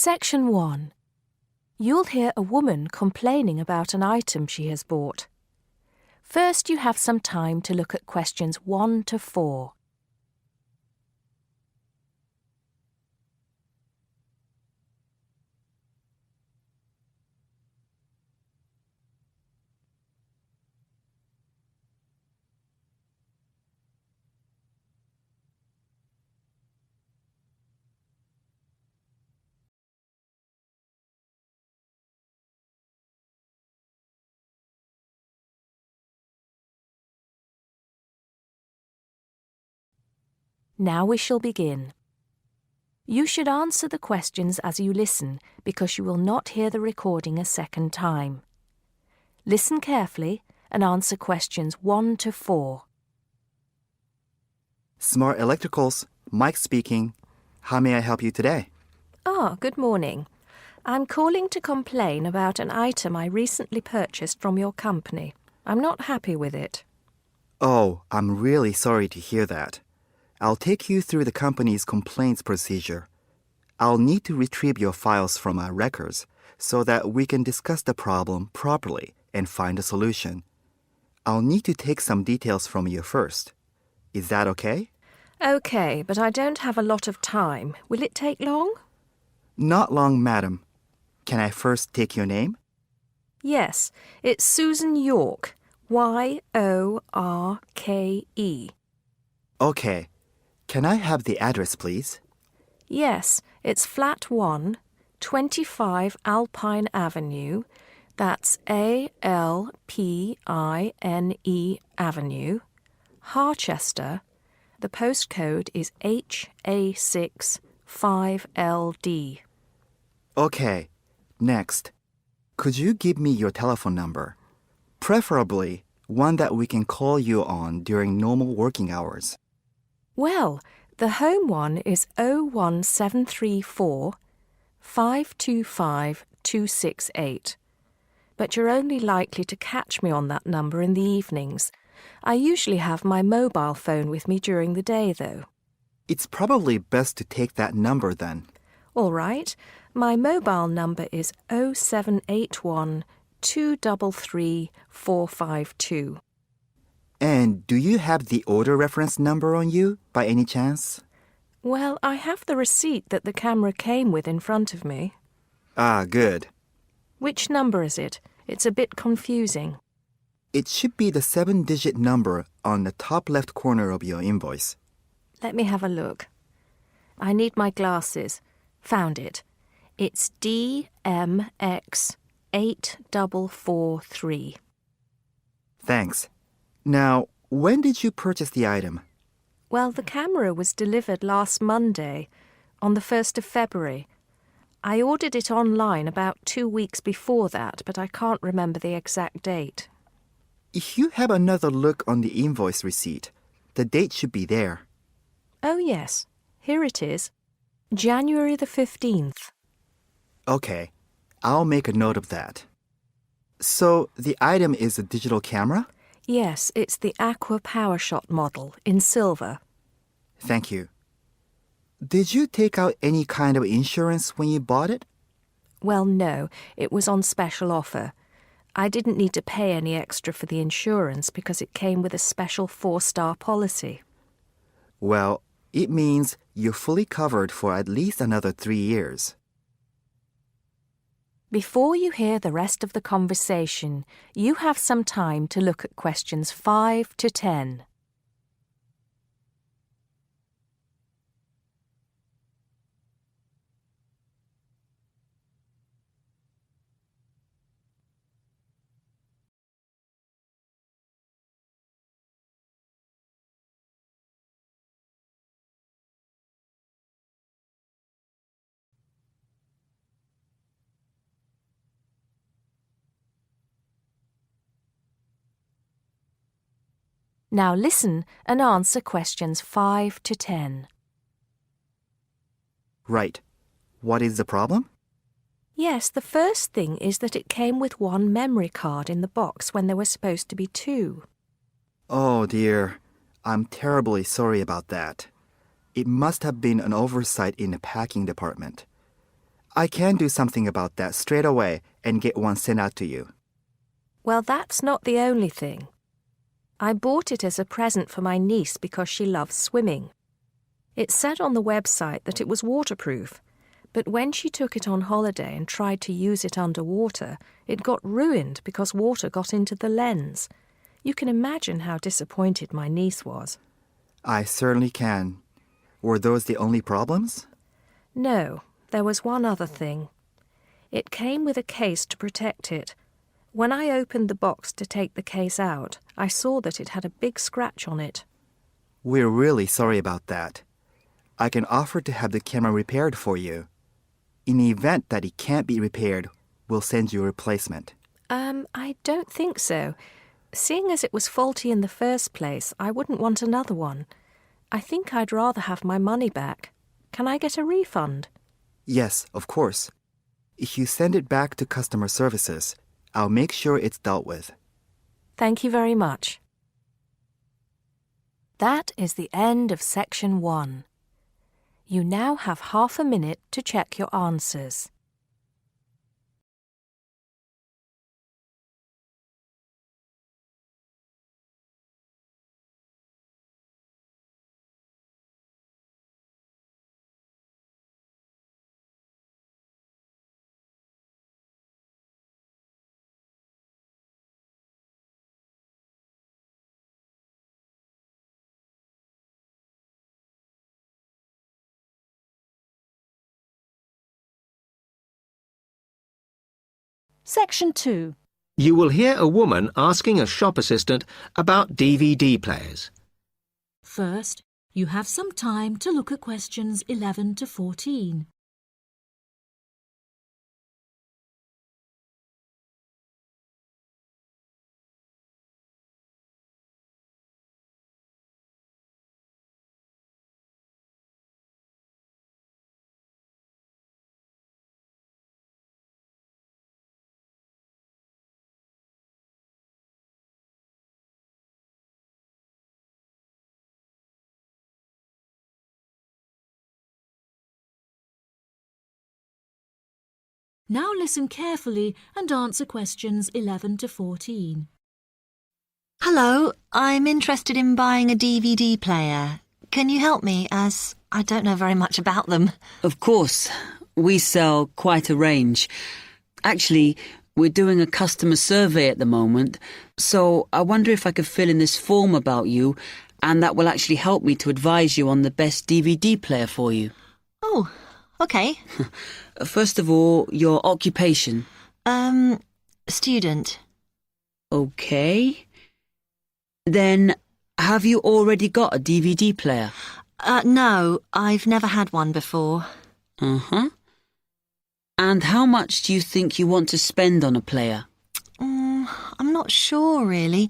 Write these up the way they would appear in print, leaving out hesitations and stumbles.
Section 1. You'll hear a woman complaining about an item she has bought. First, you have some time to look at questions 1 to 4. Now we shall begin. You should answer the questions as you listen because you will not hear the recording a second time. Listen carefully and answer questions 1 to 4. Smart Electricals, Mike speaking. How may I help you today? Good morning. I'm calling to complain about an item I recently purchased from your company. I'm not happy with it. Oh, I'm really sorry to hear that. I'll take you through the company's complaints procedure. I'll need to retrieve your files from our records so that we can discuss the problem properly and find a solution. I'll need to take some details from you first. Is that okay? Okay, but I don't have a lot of time. Will it take long? Not long, madam. Can I first take your name? Yes, it's Susan Yorke, Yorke. Okay. Can I have the address, please? Yes, it's Flat 1, 25 Alpine Avenue. That's ALPINE Avenue, Harchester. The postcode is HA6 5LD. Okay. Next. Could you give me your telephone number? Preferably one that we can call you on during normal working hours. Well, the home one is 01734 525 268. But you're only likely to catch me on that number in the evenings. I usually have my mobile phone with me during the day, though. It's probably best to take that number then. All right. My mobile number is 0781 233 452. And do you have the order reference number on you, by any chance? Well, I have the receipt that the camera came with in front of me. Ah, good. Which number is it? It's a bit confusing. It should be the 7-digit number on the top left corner of your invoice. Let me have a look. I need my glasses. Found it. It's DMX8443. Thanks. Now, when did you purchase the item? Well, the camera was delivered last Monday, on the 1st of February. I ordered it online about 2 weeks before that, but I can't remember the exact date. If you have another look on the invoice receipt, the date should be there. Oh, yes. Here it is. January the 15th. Okay, I'll make a note of that. So, the item is a digital camera? Yes, it's the Aqua PowerShot model in silver. Thank you. Did you take out any kind of insurance when you bought it? Well, no, it was on special offer. I didn't need to pay any extra for the insurance because it came with a special 4-star policy. Well, it means you're fully covered for at least another 3 years. Before you hear the rest of the conversation, you have some time to look at questions 5 to 10. Now listen and answer questions 5 to 10. Right. What is the problem? Yes, the first thing is that it came with 1 memory card in the box when there were supposed to be 2. Oh dear, I'm terribly sorry about that. It must have been an oversight in the packing department. I can do something about that straight away and get one sent out to you. Well, that's not the only thing. I bought it as a present for my niece because she loves swimming. It said on the website that it was waterproof, but when she took it on holiday and tried to use it underwater, it got ruined because water got into the lens. You can imagine how disappointed my niece was. I certainly can. Were those the only problems? No, there was one other thing. It came with a case to protect it. When I opened the box to take the case out, I saw that it had a big scratch on it. We're really sorry about that. I can offer to have the camera repaired for you. In the event that it can't be repaired, we'll send you a replacement. I don't think so. Seeing as it was faulty in the first place, I wouldn't want another one. I think I'd rather have my money back. Can I get a refund? Yes, of course. If you send it back to customer services, I'll make sure it's dealt with. Thank you very much. That is the end of section 1. You now have half a minute to check your answers. Section 2. You will hear a woman asking a shop assistant about DVD players. First, you have some time to look at questions 11 to 14. Now listen carefully and answer questions 11 to 14. Hello, I'm interested in buying a DVD player. Can you help me, as I don't know very much about them? Of course. We sell quite a range. Actually, we're doing a customer survey at the moment, so I wonder if I could fill in this form about you, and that will actually help me to advise you on the best DVD player for you. Oh, okay. First of all, your occupation. Student. Okay. Then, have you already got a DVD player? No, I've never had one before. Uh-huh. And how much do you think you want to spend on a player? I'm not sure, really,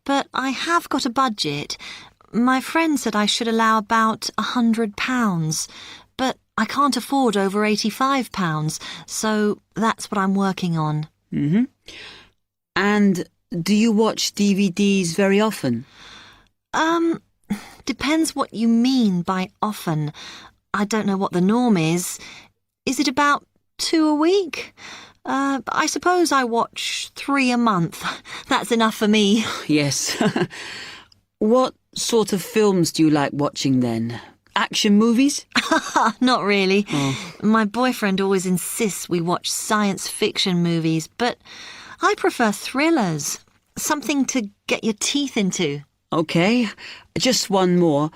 but I have got a budget. My friend said I should allow about £100, but I can't afford over £85, so that's what I'm working on. Mm-hmm. And do you watch DVDs very often? Depends what you mean by often. I don't know what the norm is. Is it about 2 a week? I suppose I watch 3 a month. That's enough for me. Yes. What sort of films do you like watching then? Action movies? Not really. Oh. My boyfriend always insists we watch science fiction movies, but I prefer thrillers. Something to get your teeth into. Okay, just one more.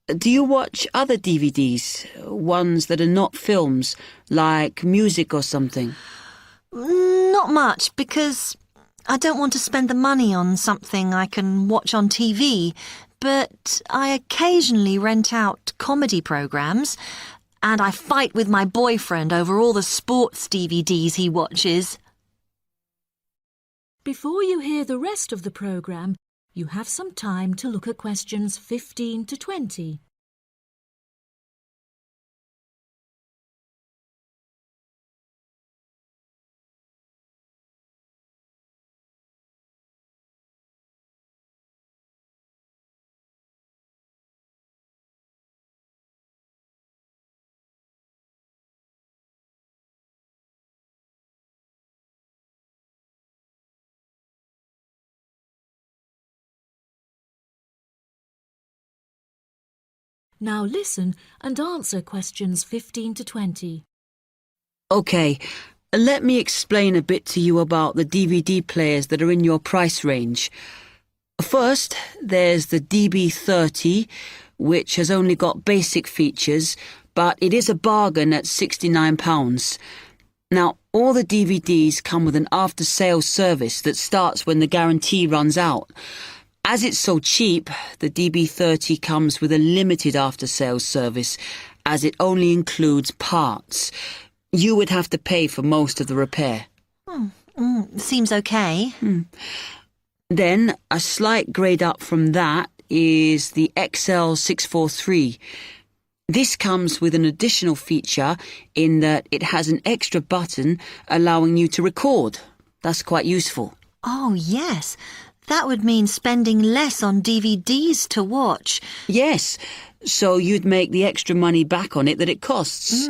Do you watch other DVDs? Ones that are not films, like music or something? Not much, because I don't want to spend the money on something I can watch on TV, but I occasionally rent out comedy programmes, and I fight with my boyfriend over all the sports DVDs he watches. Before you hear the rest of the programme, you have some time to look at questions 15 to 20. Now listen and answer questions 15 to 20. OK, let me explain a bit to you about the DVD players that are in your price range. First, there's the DB30, which has only got basic features, but it is a bargain at £69. Now, all the DVDs come with an after-sales service that starts when the guarantee runs out. As it's so cheap, the DB30 comes with a limited after-sales service, as it only includes parts. You would have to pay for most of the repair. Seems okay. Then, a slight grade up from that is the XL643. This comes with an additional feature in that it has an extra button allowing you to record. That's quite useful. Oh, yes. That would mean spending less on DVDs to watch. Yes, so you'd make the extra money back on it that it costs.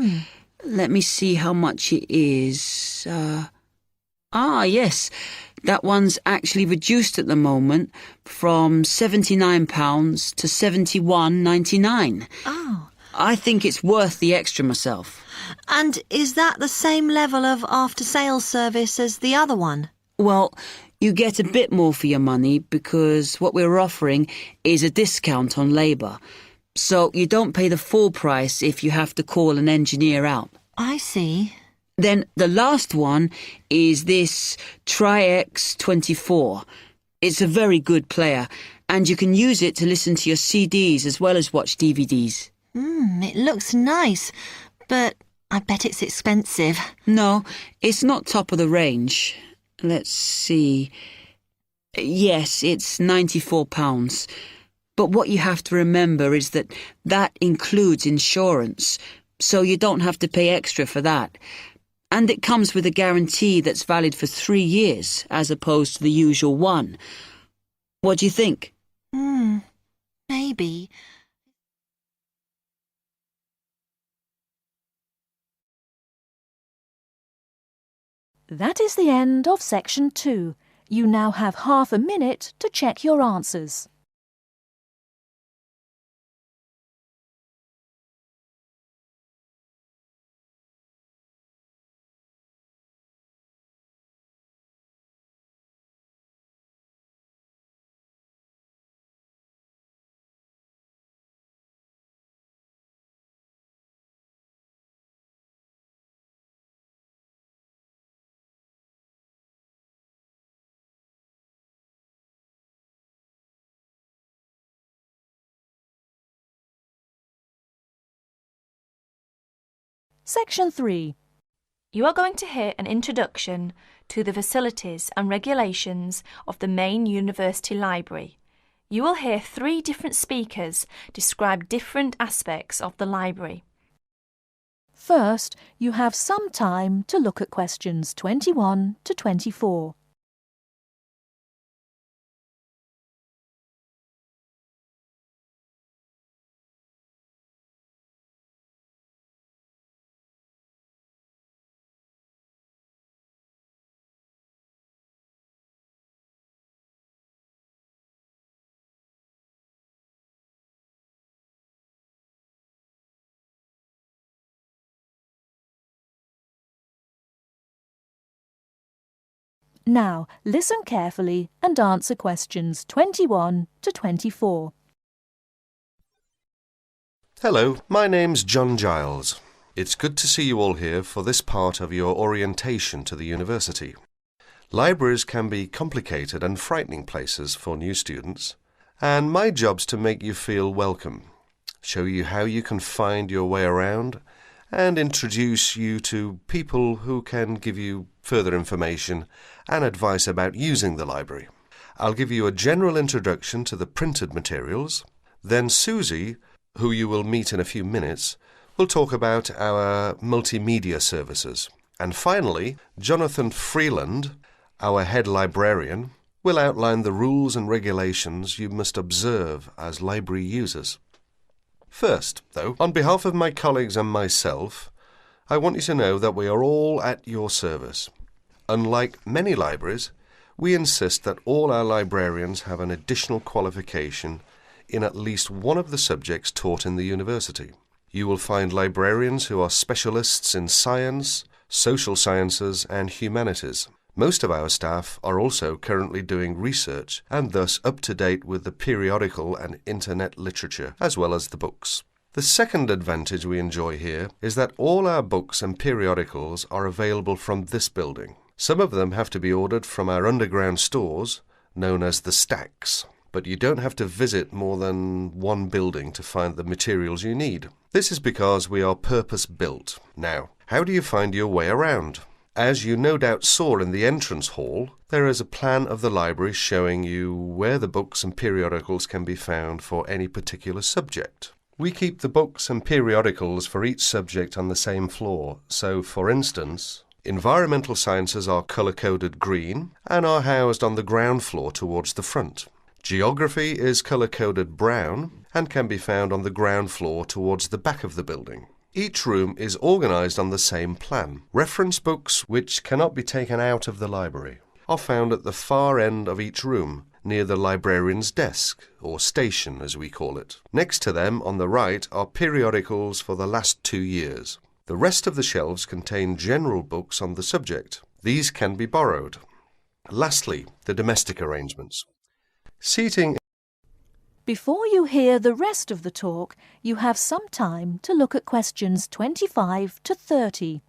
Let me see how much it is. Yes. That one's actually reduced at the moment from £79 to £71.99. Oh. I think it's worth the extra myself. And is that the same level of after-sales service as the other one? Well, you get a bit more for your money because what we're offering is a discount on labour. So you don't pay the full price if you have to call an engineer out. I see. Then the last one is this Tri-X24. It's a very good player, and you can use it to listen to your CDs as well as watch DVDs. It looks nice, but I bet it's expensive. No, it's not top of the range. Let's see. Yes, it's £94. But what you have to remember is that that includes insurance, so you don't have to pay extra for that. And it comes with a guarantee that's valid for 3 years, as opposed to the usual one. What do you think? Maybe. That is the end of section 2. You now have half a minute to check your answers. Section 3. You are going to hear an introduction to the facilities and regulations of the main university library. You will hear 3 different speakers describe different aspects of the library. First, you have some time to look at questions 21 to 24. Now, listen carefully and answer questions 21 to 24. Hello, my name's John Giles. It's good to see you all here for this part of your orientation to the university. Libraries can be complicated and frightening places for new students, and my job's to make you feel welcome, show you how you can find your way around, and introduce you to people who can give you further information and advice about using the library. I'll give you a general introduction to the printed materials. Then Susie, who you will meet in a few minutes, will talk about our multimedia services. And finally, Jonathan Freeland, our head librarian, will outline the rules and regulations you must observe as library users. First, though, on behalf of my colleagues and myself, I want you to know that we are all at your service. Unlike many libraries, we insist that all our librarians have an additional qualification in at least one of the subjects taught in the university. You will find librarians who are specialists in science, social sciences and humanities. Most of our staff are also currently doing research and thus up to date with the periodical and internet literature, as well as the books. The second advantage we enjoy here is that all our books and periodicals are available from this building. Some of them have to be ordered from our underground stores, known as the stacks, but you don't have to visit more than one building to find the materials you need. This is because we are purpose-built. Now, how do you find your way around? As you no doubt saw in the entrance hall, there is a plan of the library showing you where the books and periodicals can be found for any particular subject. We keep the books and periodicals for each subject on the same floor, so for instance, environmental sciences are colour-coded green and are housed on the ground floor towards the front. Geography is colour-coded brown and can be found on the ground floor towards the back of the building. Each room is organised on the same plan. Reference books, which cannot be taken out of the library, are found at the far end of each room, near the librarian's desk, or station as we call it. Next to them, on the right, are periodicals for the last 2 years. The rest of the shelves contain general books on the subject. These can be borrowed. Lastly, the domestic arrangements. Seating. Before you hear the rest of the talk, you have some time to look at questions 25 to 30.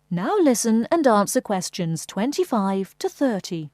Now listen and answer questions 25 to 30.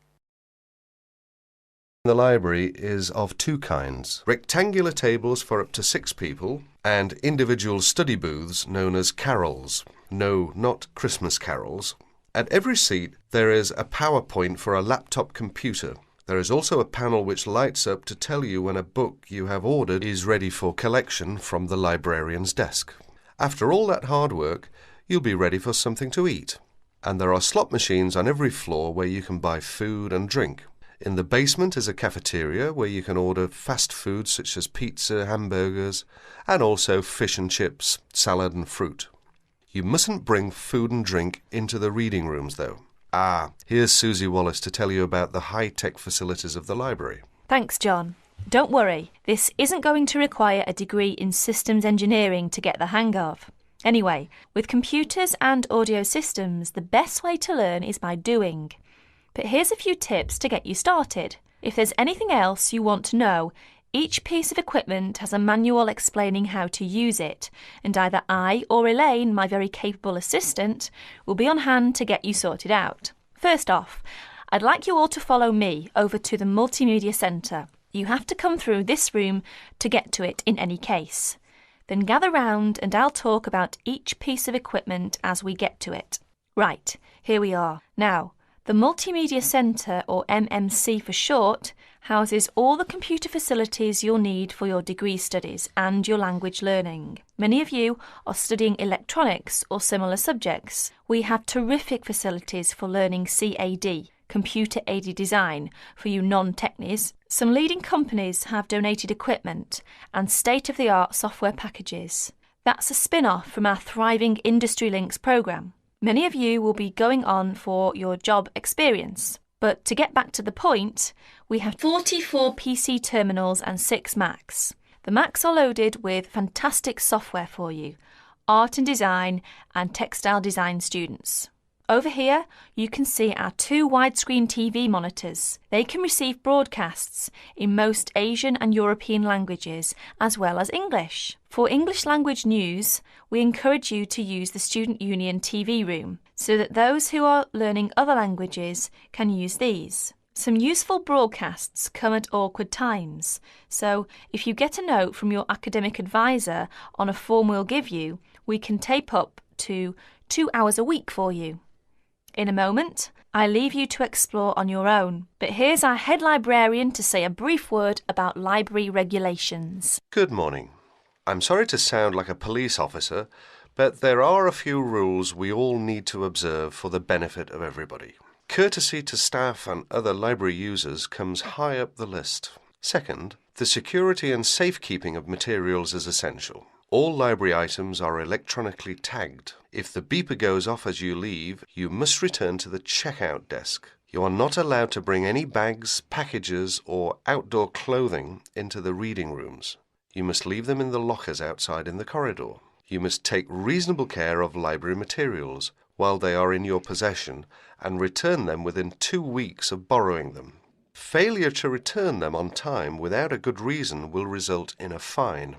The library is of two kinds: rectangular tables for up to 6 people and individual study booths known as carols. No, not Christmas carols. At every seat there is a PowerPoint for a laptop computer. There is also a panel which lights up to tell you when a book you have ordered is ready for collection from the librarian's desk. After all that hard work, you'll be ready for something to eat. And there are slot machines on every floor where you can buy food and drink. In the basement is a cafeteria where you can order fast food such as pizza, hamburgers, and also fish and chips, salad and fruit. You mustn't bring food and drink into the reading rooms though. Here's Susie Wallace to tell you about the high-tech facilities of the library. Thanks, John. Don't worry, this isn't going to require a degree in systems engineering to get the hang of. Anyway, with computers and audio systems, the best way to learn is by doing. But here's a few tips to get you started. If there's anything else you want to know, each piece of equipment has a manual explaining how to use it, and either I or Elaine, my very capable assistant, will be on hand to get you sorted out. First off, I'd like you all to follow me over to the Multimedia Centre. You have to come through this room to get to it in any case. Then gather round and I'll talk about each piece of equipment as we get to it. Right, here we are. Now, the Multimedia Centre, or MMC for short, houses all the computer facilities you'll need for your degree studies and your language learning. Many of you are studying electronics or similar subjects. We have terrific facilities for learning CAD, computer-aided design, for you non-technies. Some leading companies have donated equipment and state-of-the-art software packages. That's a spin-off from our thriving Industry Links programme. Many of you will be going on for your job experience. But to get back to the point, we have 44 PC terminals and 6 Macs. The Macs are loaded with fantastic software for you, art and design and textile design students. Over here, you can see our 2 widescreen TV monitors. They can receive broadcasts in most Asian and European languages, as well as English. For English language news, we encourage you to use the Student Union TV room, so that those who are learning other languages can use these. Some useful broadcasts come at awkward times, so if you get a note from your academic advisor on a form we'll give you, we can tape up to 2 hours a week for you. In a moment, I leave you to explore on your own, but here's our head librarian to say a brief word about library regulations. Good morning. I'm sorry to sound like a police officer, but there are a few rules we all need to observe for the benefit of everybody. Courtesy to staff and other library users comes high up the list. Second, the security and safekeeping of materials is essential. All library items are electronically tagged. If the beeper goes off as you leave, you must return to the checkout desk. You are not allowed to bring any bags, packages, or outdoor clothing into the reading rooms. You must leave them in the lockers outside in the corridor. You must take reasonable care of library materials while they are in your possession and return them within 2 weeks of borrowing them. Failure to return them on time without a good reason will result in a fine.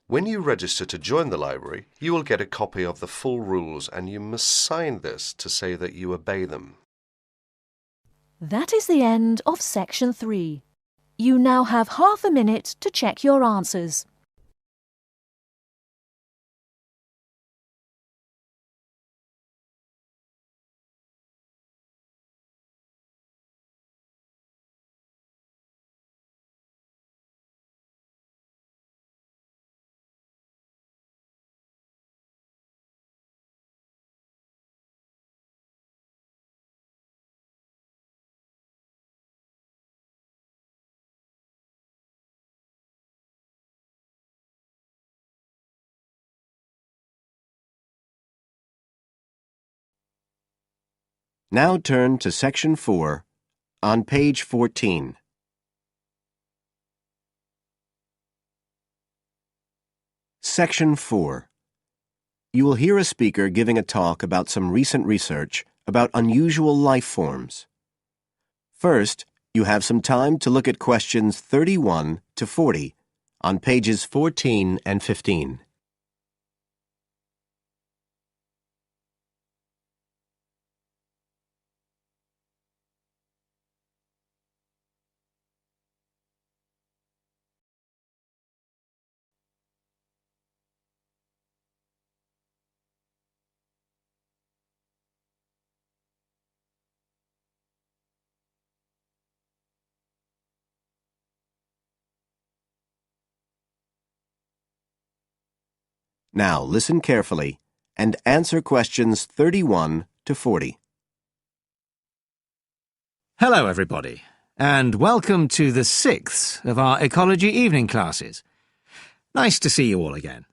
When you register to join the library, you will get a copy of the full rules and you must sign this to say that you obey them. That is the end of Section 3. You now have half a minute to check your answers. Now turn to Section 4 on page 14. Section 4. You will hear a speaker giving a talk about some recent research about unusual life forms. First, you have some time to look at questions 31 to 40 on pages 14 and 15. Now listen carefully and answer questions 31 to 40. Hello, everybody, and welcome to the 6th of our ecology evening classes. Nice to see you all again.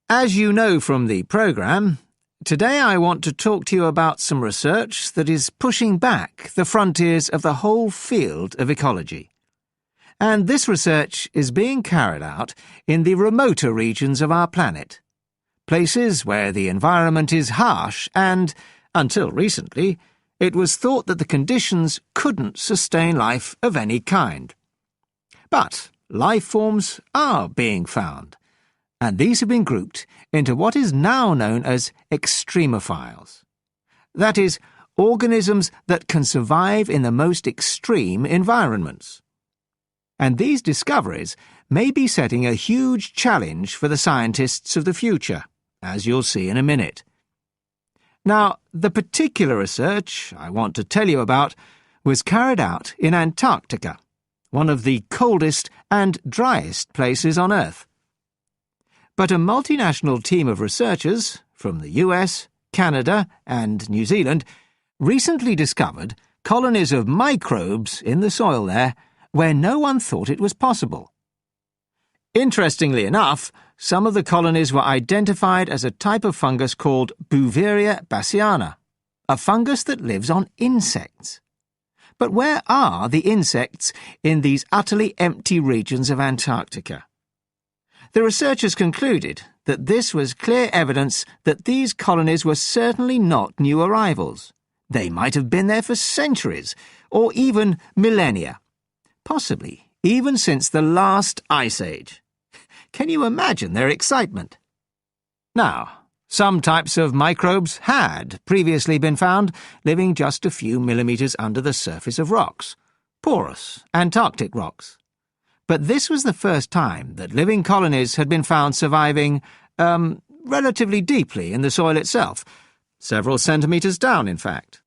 As you know from the programme, today I want to talk to you about some research that is pushing back the frontiers of the whole field of ecology. And this research is being carried out in the remoter regions of our planet, places where the environment is harsh and, until recently, it was thought that the conditions couldn't sustain life of any kind. But life forms are being found, and these have been grouped into what is now known as extremophiles. That is, organisms that can survive in the most extreme environments. And these discoveries may be setting a huge challenge for the scientists of the future, as you'll see in a minute. Now, the particular research I want to tell you about was carried out in Antarctica, one of the coldest and driest places on Earth. But a multinational team of researchers from the US, Canada, and New Zealand recently discovered colonies of microbes in the soil there where no one thought it was possible. Interestingly enough, some of the colonies were identified as a type of fungus called Bouveria bassiana, a fungus that lives on insects. But where are the insects in these utterly empty regions of Antarctica? The researchers concluded that this was clear evidence that these colonies were certainly not new arrivals. They might have been there for centuries, or even millennia. Possibly even since the last ice age. Can you imagine their excitement? Now, some types of microbes had previously been found living just a few millimetres under the surface of rocks, porous Antarctic rocks. But this was the first time that living colonies had been found surviving, relatively deeply in the soil itself, several centimetres down, in fact.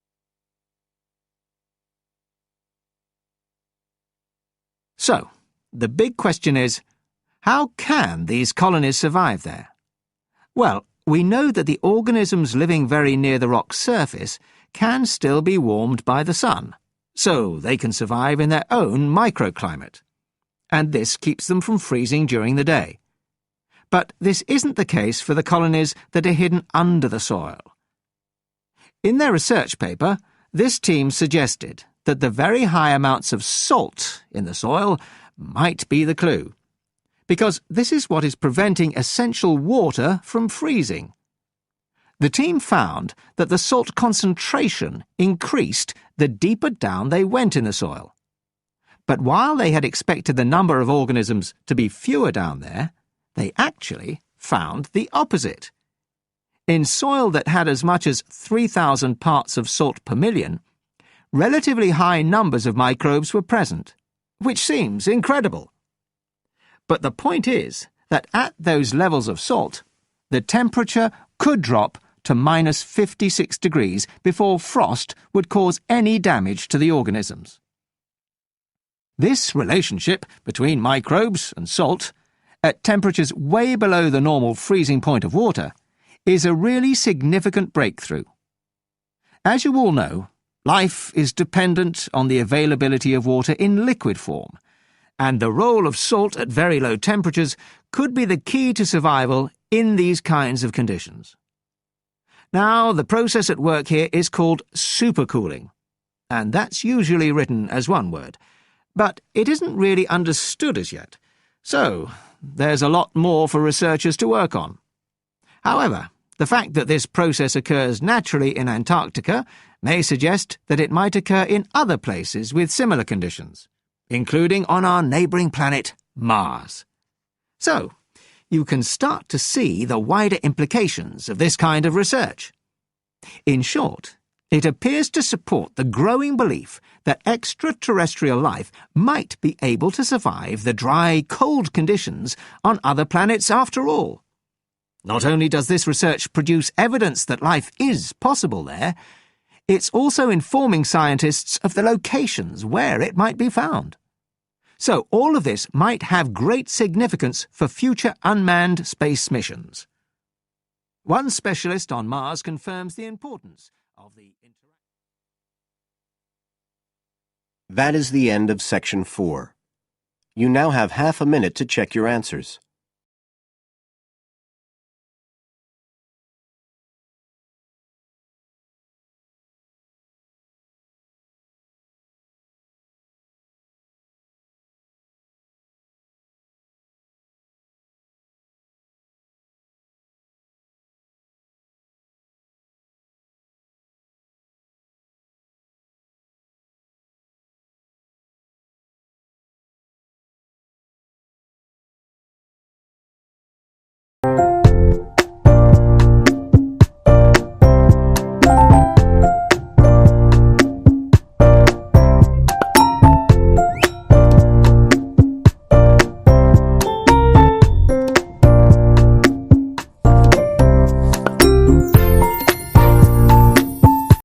So, the big question is, how can these colonies survive there? Well, we know that the organisms living very near the rock's surface can still be warmed by the sun, so they can survive in their own microclimate. And this keeps them from freezing during the day. But this isn't the case for the colonies that are hidden under the soil. In their research paper, this team suggested that the very high amounts of salt in the soil might be the clue, because this is what is preventing essential water from freezing. The team found that the salt concentration increased the deeper down they went in the soil. But while they had expected the number of organisms to be fewer down there, they actually found the opposite. In soil that had as much as 3,000 parts of salt per million, relatively high numbers of microbes were present, which seems incredible. But the point is that at those levels of salt, the temperature could drop to minus 56 degrees before frost would cause any damage to the organisms. This relationship between microbes and salt, at temperatures way below the normal freezing point of water, is a really significant breakthrough. As you all know, life is dependent on the availability of water in liquid form, and the role of salt at very low temperatures could be the key to survival in these kinds of conditions. Now, the process at work here is called supercooling, and that's usually written as one word, but it isn't really understood as yet, so there's a lot more for researchers to work on. However, the fact that this process occurs naturally in Antarctica may suggest that it might occur in other places with similar conditions, including on our neighbouring planet, Mars. So, you can start to see the wider implications of this kind of research. In short, it appears to support the growing belief that extraterrestrial life might be able to survive the dry, cold conditions on other planets after all. Not only does this research produce evidence that life is possible there, it's also informing scientists of the locations where it might be found. So all of this might have great significance for future unmanned space missions. One specialist on Mars confirms the importance of the interaction. That is the end of Section 4. You now have half a minute to check your answers.